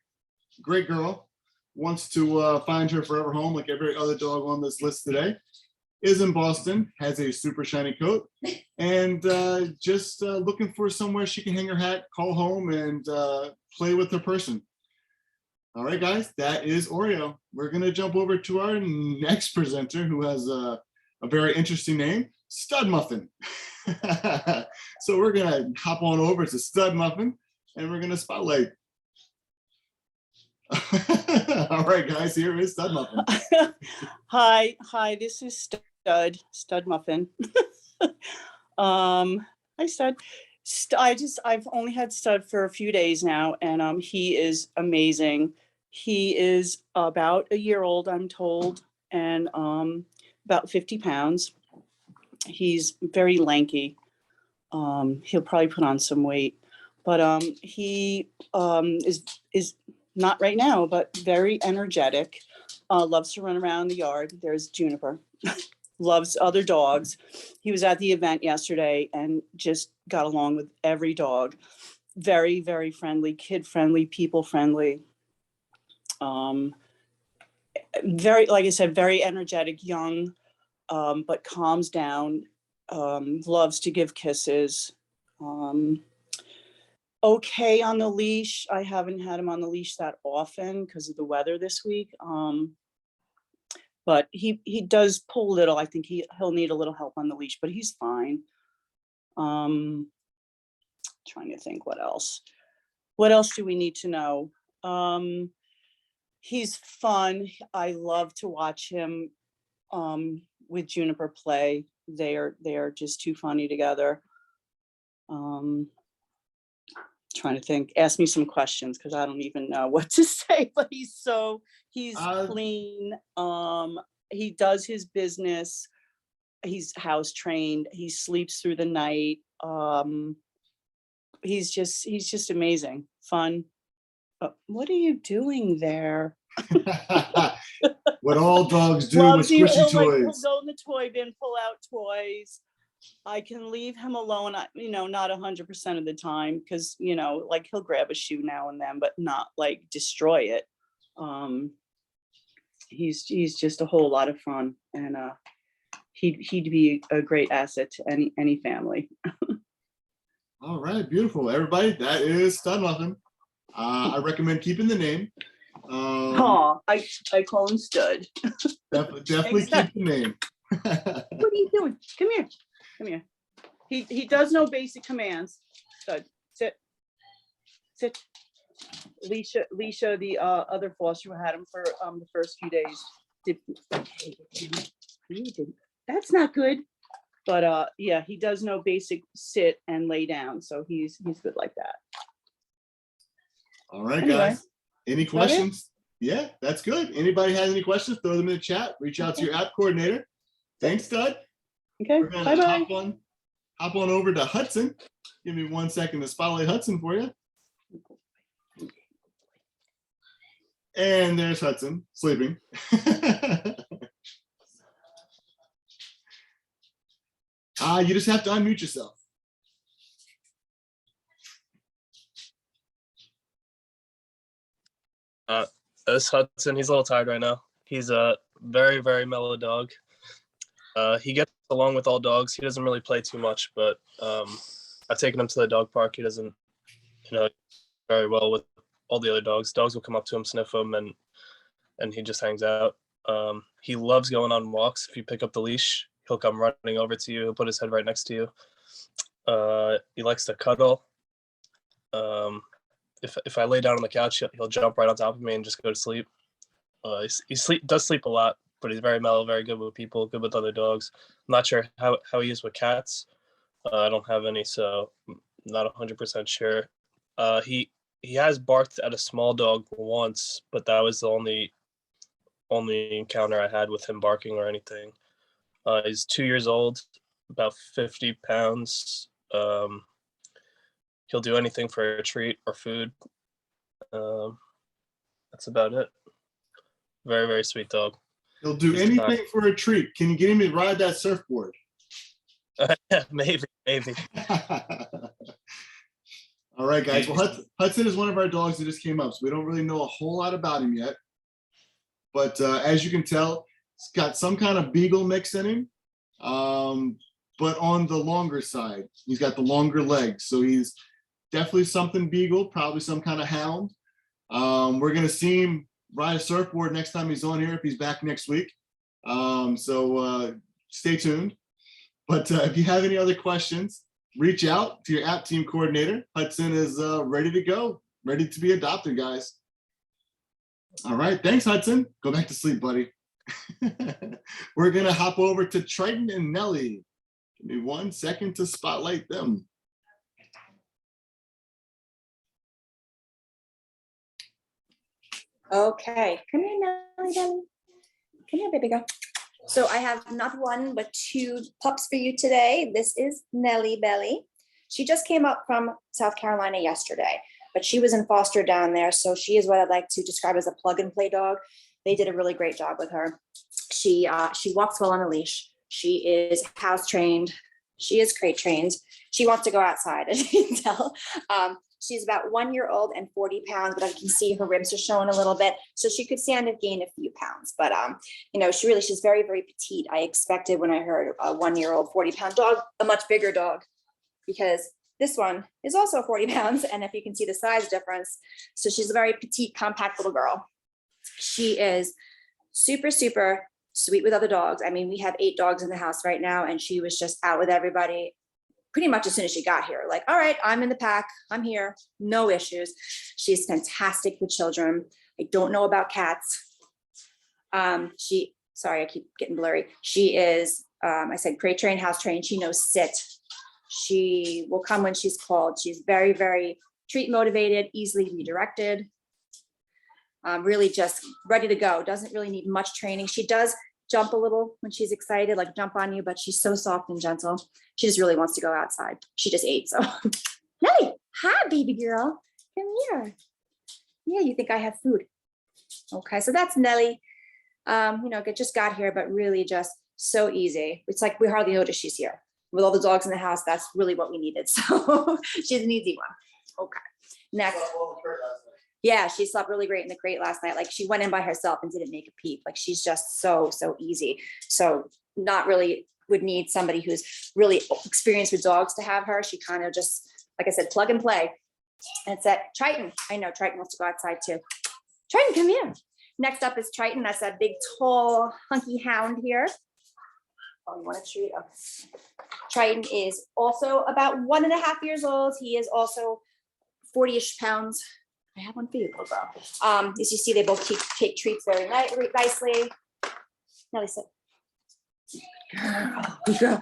Great girl. Wants to find her forever home like every other dog on this list today. Is in Boston, has a super shiny coat, and just looking for somewhere she can hang her hat, call home, and play with her person. All right, guys, that is Oreo. We're going to jump over to our next presenter who has a very interesting name, Stud Muffin. So we're going to hop on over to Stud Muffin, and we're going to spotlight. All right, guys, here is Stud Muffin. Hi, this is Stud Muffin. Hi, Stud. I've only had Stud for a few days now, and he is amazing. He is about a year old, I'm told, and about 50 pounds. He's very lanky. He'll probably put on some weight, but he is not right now, but very energetic. Loves to run around the yard. There's Juniper. Loves other dogs. He was at the event yesterday and just got along with every dog. Very, very friendly, kid friendly, people friendly. Very, like I said, very energetic, young, but calms down. Loves to give kisses. Okay on the leash. I haven't had him on the leash that often because of the weather this week. But he does pull a little. I think he'll need a little help on the leash, but he's fine. Trying to think what else. What else do we need to know? He's fun. I love to watch him with Juniper play. They are just too funny together. Trying to think. Ask me some questions because I don't even know what to say. But he's clean. He does his business. He's house trained. He sleeps through the night. He's just amazing. Fun. What are you doing there? What all dogs do with He'll squishy go toys. in the toy bin, pull out toys. I can leave him alone, not 100% of the time because, like he'll grab a shoe now and then, but not like destroy it. He's just a whole lot of fun, and he'd be a great asset to any family. All right, beautiful. Everybody, that is Stud Muffin. I recommend keeping the name. I call him Stud. Definitely keep the name. What are you doing? Come here. He does know basic commands. Stud, sit. Leisha, the other foster who had him for the first few days. That's not good. But yeah, he does know basic sit and lay down, so he's good like that. All right, Anyway. guys. Any questions? Yeah, that's good. Anybody has any questions? Throw them in the chat. Reach out to your app coordinator. Thanks, Stud. Okay. We're gonna Bye-bye. hop on over to Hudson. Give me 1 second to spotlight Hudson for you. And there's Hudson sleeping. You just have to unmute yourself. This Hudson, he's a little tired right now. He's a very, very mellow dog. He gets along with all dogs. He doesn't really play too much, but I've taken him to the dog park. He doesn't, very well with all the other dogs. Dogs will come up to him, sniff him, and he just hangs out. He loves going on walks. If you pick up the leash, he'll come running over to you. He'll put his head right next to you. He likes to cuddle. If I lay down on the couch, he'll jump right on top of me and just go to sleep. He does sleep a lot, but he's very mellow, very good with people, good with other dogs. I'm not sure how he is with cats. I don't have any, so not 100% sure. He has barked at a small dog once, but that was the only encounter I had with him barking or anything. He's 2 years old, about 50 pounds. He'll do anything for a treat or food. That's about it. Very, very sweet dog. He'll do He's anything for a treat. Can you get him to ride that surfboard? maybe. All right, guys. Well, Hudson is one of our dogs that just came up, so we don't really know a whole lot about him yet. But as you can tell, he's got some kind of beagle mix in him, but on the longer side. He's got the longer legs, so he's definitely something beagle, probably some kind of hound. We're gonna see him ride a surfboard next time he's on here if he's back next week. So stay tuned. But if you have any other questions, reach out to your app team coordinator. Hudson is ready to go, ready to be adopted, guys. All right, thanks, Hudson. Go back to sleep, buddy. We're gonna hop over to Triton and Nelly. Give me 1 second to spotlight them. Okay, come here, Nelly, Nelly. Come here, baby girl. So I have not one, but two pups for you today. This is Nelly Belly. She just came up from South Carolina yesterday, but she was in foster down there. So she is what I'd like to describe as a plug and play dog. They did a really great job with her. She walks well on a leash. She is house trained. She is crate trained. She wants to go outside, as you can tell. She's about 1 year old and 40 pounds, but I can see her ribs are showing a little bit. So she could stand to gain a few pounds, but you know, she's very, very petite. I expected when I heard a 1 year old 40-pound dog, a much bigger dog, because this one is also 40 pounds. And if you can see the size difference, so she's a very petite, compact little girl. She is super, super sweet with other dogs. I mean, we have 8 dogs in the house right now, and she was just out with everybody pretty much as soon as she got here. Like, all right, I'm in the pack, I'm here, no issues. She's fantastic with children. I don't know about cats. Sorry, I keep getting blurry. She is, I said crate trained, house trained. She knows sit. She will come when she's called. She's very, very treat motivated, easily redirected. Really just ready to go. Doesn't really need much training. She does jump a little when she's excited, like jump on you, but she's so soft and gentle. She just really wants to go outside. She just ate, so. Nelly, hi, baby girl. Come here. Yeah, you think I have food. Okay, so that's Nelly. You know, just got here, but really just so easy. It's like we hardly notice she's here. With all the dogs in the house, that's really what we needed. So she's an easy one. Okay, next. Yeah, she slept really great in the crate last night. Like she went in by herself and didn't make a peep. Like she's just so easy. So not really would need somebody who's really experienced with dogs to have her. She kind of just, like I said, plug and play. And it's at Triton. I know Triton wants to go outside too. Triton, come here. Next up is Triton. That's that big, tall, hunky hound here. Oh, you want a treat? Okay. Triton is also about 1.5 years old. He is also 40-ish pounds. I have one for you, little girl. As you see, they both take treats very nicely. Nelly, sit. Good girl.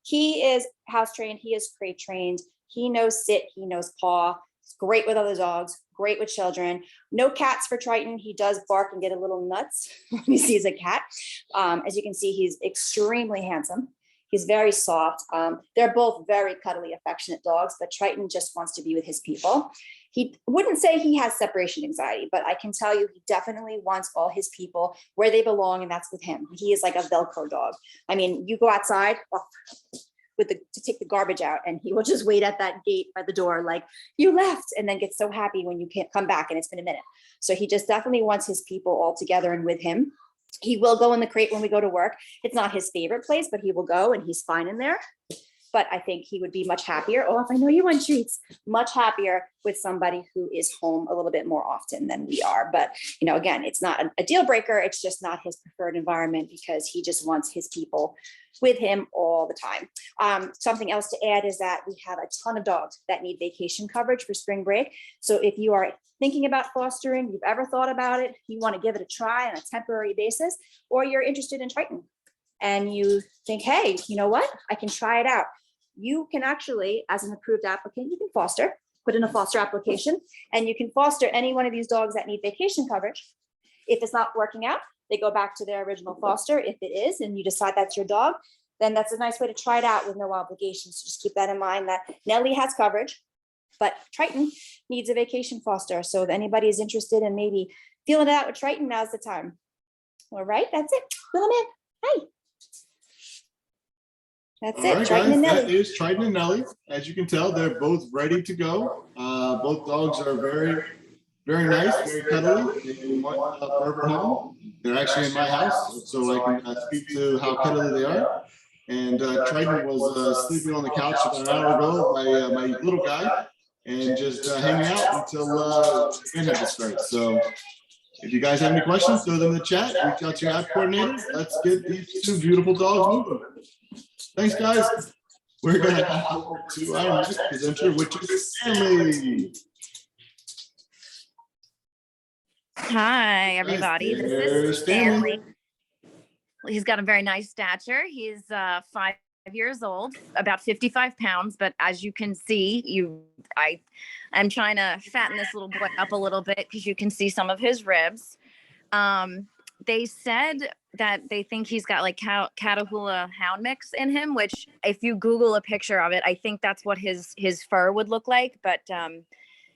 He is house trained. He is crate trained. He knows sit. He knows paw. He's great with other dogs. Great with children. No cats for Triton. He does bark and get a little nuts when he sees a cat. As you can see, he's extremely handsome. He's very soft. They're both very cuddly, affectionate dogs, but Triton just wants to be with his people. He wouldn't say he has separation anxiety, but I can tell you he definitely wants all his people where they belong, and that's with him. He is like a Velcro dog. I mean, you go outside to take the garbage out, and he will just wait at that gate by the door like, you left, and then get so happy when you can't come back and it's been a minute. So he just definitely wants his people all together and with him. He will go in the crate when we go to work. It's not his favorite place, but he will go and he's fine in there. But I think he would be much happier. Oh, if I know you want treats, much happier with somebody who is home a little bit more often than we are. But, you know, again, it's not a deal breaker. It's just not his preferred environment because he just wants his people with him all the time. Something else to add is that we have a ton of dogs that need vacation coverage for spring break. So if you are thinking about fostering, you've ever thought about it, you want to give it a try on a temporary basis, or you're interested in Triton and you think, hey, you know what? I can try it out. you can actually, as an approved applicant, you can foster, put in a foster application, and you can foster any one of these dogs that need vacation coverage. If it's not working out, they go back to their original foster. If it is, and you decide that's your dog, then that's a nice way to try it out with no obligations. So just keep that in mind that Nelly has coverage, but Triton needs a vacation foster. So if anybody is interested in maybe feeling it out with Triton, now's the time. All right, that's it. Fill them in. Hey. That's All it. right, Triton and guys, that Nelly. is Triton and Nelly. As you can tell, they're both ready to go. Both dogs are very, very nice, very cuddly. They want a forever home. They're actually in my house, so I can speak to how cuddly they are. And Triton was sleeping on the couch about an hour ago, my little guy, and just hanging out until the event had to start. So if you guys have any questions, throw them in the chat. Reach out to your app coordinator. Let's get these two beautiful dogs moving. Thanks, guys. We're going to hop over to our next presenter, which is Stanley. Hi, everybody. This there's is Stanley. Stanley. He's got a very nice stature. He's 5 years old, about 55 pounds. But as you can see, I'm trying to fatten this little boy up a little bit because you can see some of his ribs. They said that they think he's got like Catahoula hound mix in him, which if you Google a picture of it, I think that's what his fur would look like. But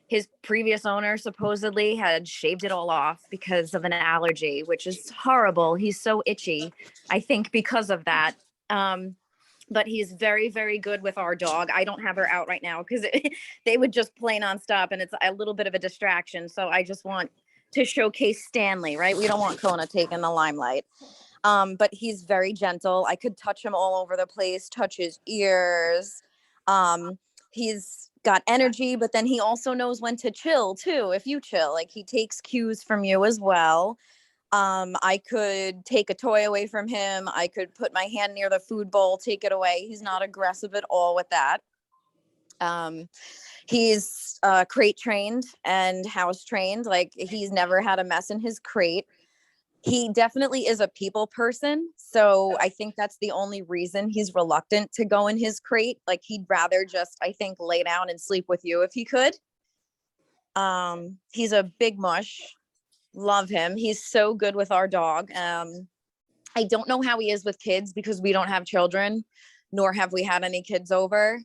his previous owner supposedly had shaved it all off because of an allergy, which is horrible. He's so itchy, I think, because of that. But he's very, very good with our dog. I don't have her out right now because they would just play nonstop, and it's a little bit of a distraction. So I just want to showcase Stanley, right? We don't want Kona taking the limelight. But he's very gentle. I could touch him all over the place, touch his ears. He's got energy, but then he also knows when to chill too. If you chill, like he takes cues from you as well. I could take a toy away from him. I could put my hand near the food bowl, take it away. He's not aggressive at all with that. He's crate trained and house trained. Like he's never had a mess in his crate. He definitely is a people person. So I think that's the only reason he's reluctant to go in his crate. Like he'd rather just, I think, lay down and sleep with you if he could. He's a big mush. Love him. He's so good with our dog. I don't know how he is with kids because we don't have children, nor have we had any kids over.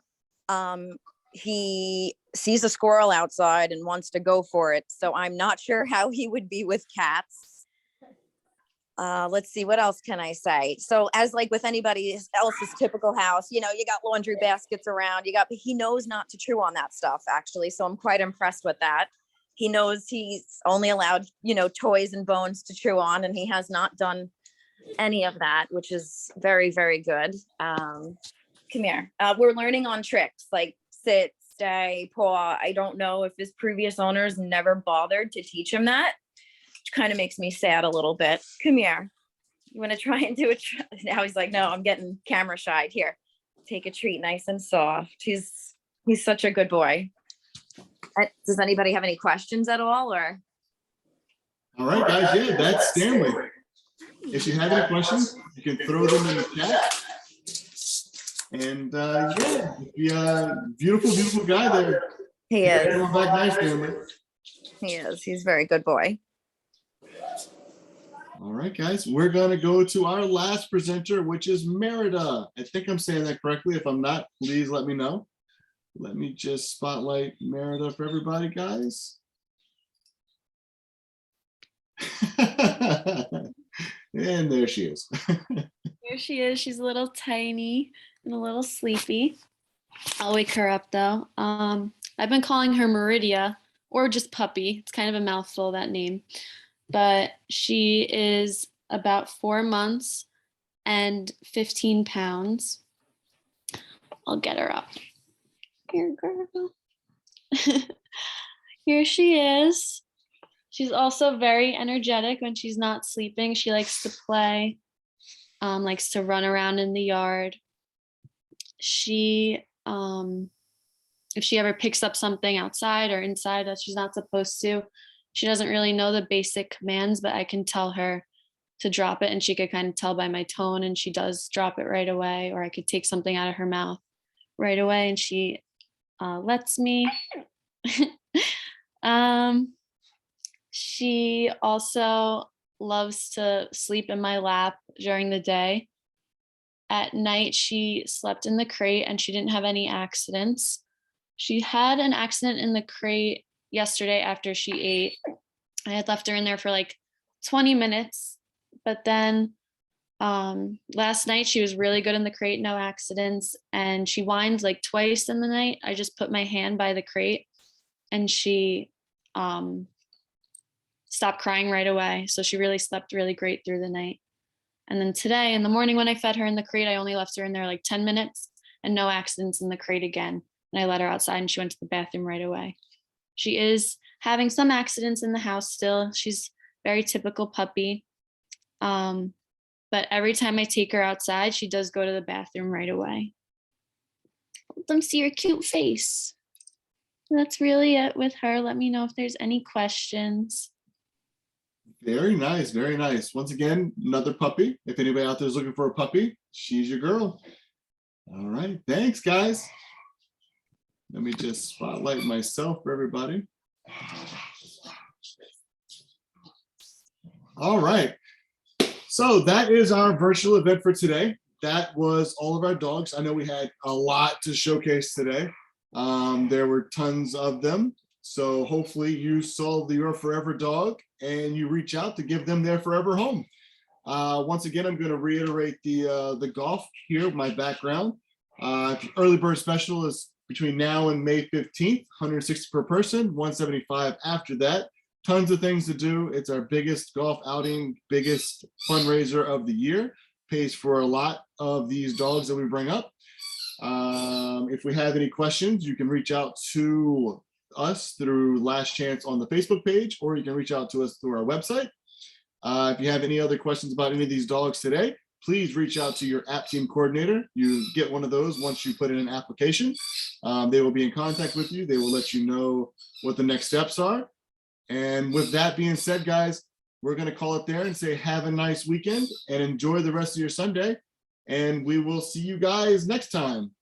He sees a squirrel outside and wants to go for it. So I'm not sure how he would be with cats. Let's see, what else can I say? So as like with anybody else's typical house, you know, you got laundry baskets around, he knows not to chew on that stuff actually. So I'm quite impressed with that. He knows he's only allowed, you know, toys and bones to chew on, and he has not done any of that, which is very, very good. Come here. We're learning on tricks like sit, stay, paw. I don't know if his previous owners never bothered to teach him that, which kind of makes me sad a little bit. Come here. You want to try and do it? Now he's like, no, I'm getting camera shied. Here, take a treat, nice and soft. He's such a good boy. Does anybody have any questions at all, or? All right, guys. Yeah, that's Stanley. If you have any questions, you can throw them in the chat. And yeah, beautiful, beautiful guy there. He is. Back nice, Stanley. He is. He's a very good boy. All right, guys, we're going to go to our last presenter, which is Merida. I think I'm saying that correctly. If I'm not, please let me know. Let me just spotlight Merida for everybody, guys. And there she is. Here she is. She's a little tiny and a little sleepy. I'll wake her up though. I've been calling her Meridia or just Puppy. It's kind of a mouthful, that name. But she is about 4 months and 15 pounds. I'll get her up. Here, girl. Here she is. She's also very energetic when she's not sleeping. She likes to play, likes to run around in the yard. She, if she ever picks up something outside or inside that she's not supposed to, she doesn't really know the basic commands, but I can tell her to drop it and she could kind of tell by my tone, and she does drop it right away, or I could take something out of her mouth right away, and she lets me. She also loves to sleep in my lap during the day. At night, she slept in the crate and she didn't have any accidents. She had an accident in the crate yesterday after she ate. I had left her in there for like 20 minutes, but then last night she was really good in the crate, no accidents, and she whined like twice in the night. I just put my hand by the crate and she stopped crying right away. So she really slept really great through the night. And then today in the morning when I fed her in the crate, I only left her in there like 10 minutes and no accidents in the crate again. And I let her outside and she went to the bathroom right away. She is having some accidents in the house still. She's very typical puppy. But every time I take her outside, she does go to the bathroom right away. Let them see her cute face. That's really it with her. Let me know if there's any questions. Very nice, very nice. Once again, another puppy. If anybody out there is looking for a puppy, she's your girl. All right, thanks, guys. Let me just spotlight myself for everybody. All right, so that is our virtual event for today. That was all of our dogs. I know we had a lot to showcase today. There were tons of them. So hopefully you saw your forever dog and you reach out to give them their forever home. Once again, I'm going to reiterate the golf here, my background. Early bird special is between now and May 15th, 160 per person, 175 after that. Tons of things to do. It's our biggest golf outing, biggest fundraiser of the year. Pays for a lot of these dogs that we bring up. If we have any questions, you can reach out to us through Last Chance on the Facebook page, or you can reach out to us through our website. If you have any other questions about any of these dogs today, please reach out to your app team coordinator. You get one of those once you put in an application. They will be in contact with you. They will let you know what the next steps are. And with that being said, guys, we're going to call it there and say have a nice weekend and enjoy the rest of your Sunday. And we will see you guys next time.